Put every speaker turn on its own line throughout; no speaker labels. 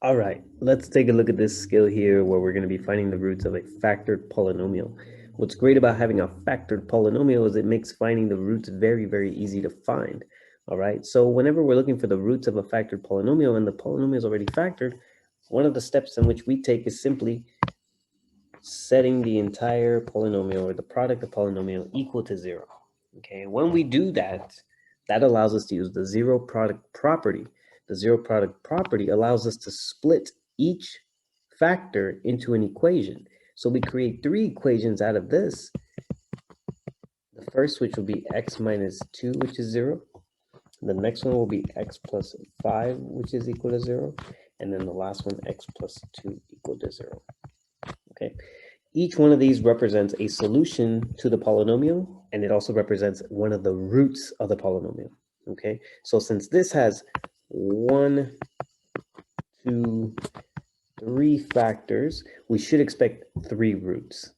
All right, let's take a look at this skill here where we're going to be finding the roots of a factored polynomial. What's great about having a factored polynomial is it makes finding the roots very, very easy to find. All right, so whenever we're looking for the roots of a factored polynomial and the polynomial is already factored, one of the steps in which we take is simply setting the entire polynomial or the product of polynomial equal to 0. Okay, when we do that, that allows us to use the zero product property. The zero product property allows us to split each factor into an equation. So we create 3 equations out of this. The first, which will be x minus 2, which is 0. The next one will be x plus 5, which is equal to 0. And then the last one, x plus 2 equal to 0. Okay. Each one of these represents a solution to the polynomial, and it also represents one of the roots of the polynomial. Okay, so since this has 1, 2, 3 factors, we should expect 3 roots.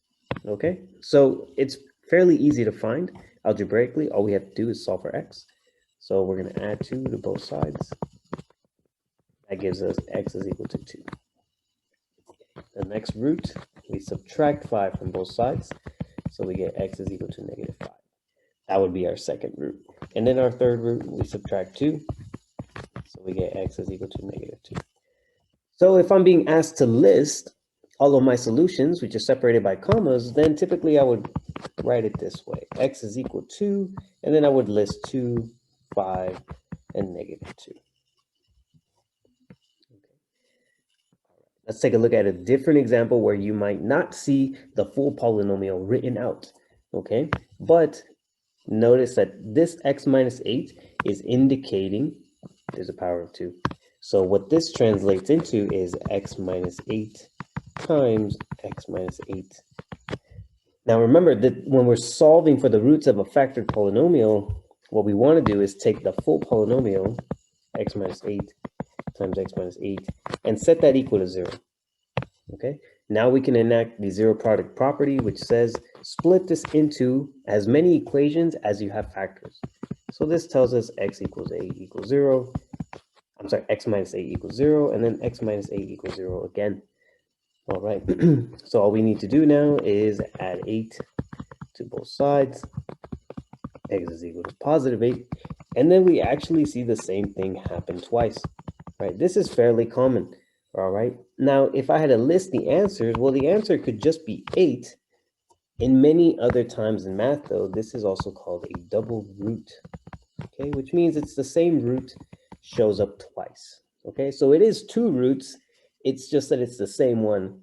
Okay, so it's fairly easy to find algebraically. All we have to do is solve for x. So we're going to add 2 to both sides. That gives us x is equal to 2. The next root, we subtract 5 from both sides, so we get x is equal to negative 5. That would be our second root. And then our third root, we subtract 2, so we get x is equal to negative 2. So if I'm being asked to list all of my solutions, which are separated by commas, then typically I would write it this way. X is equal to, and then I would list 2, 5, and negative 2. Let's take a look at a different example where you might not see the full polynomial written out, okay? But notice that this x minus 8 is indicating there's a power of 2. So what this translates into is x minus 8 times x minus 8. Now remember that when we're solving for the roots of a factored polynomial, what we want to do is take the full polynomial, x minus 8 times x minus 8, and set that equal to 0. Okay, now we can enact the zero product property, which says split this into as many equations as you have factors. So this tells us x equals 8 equals 0. I'm sorry, x minus 8 equals 0, and then x minus 8 equals 0 again. All right, so all we need to do now is add 8 to both sides. X is equal to positive 8, and then we actually see the same thing happen twice. Right, this is fairly common. All right, now if I had to list the answers, well, the answer could just be 8. In many other times in math, though, this is also called a double root, okay, which means it's the same root shows up twice. Okay, so it is 2 roots, it's just that it's the same one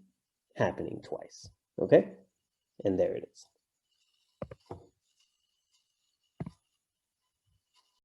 happening twice. Okay, and there it is.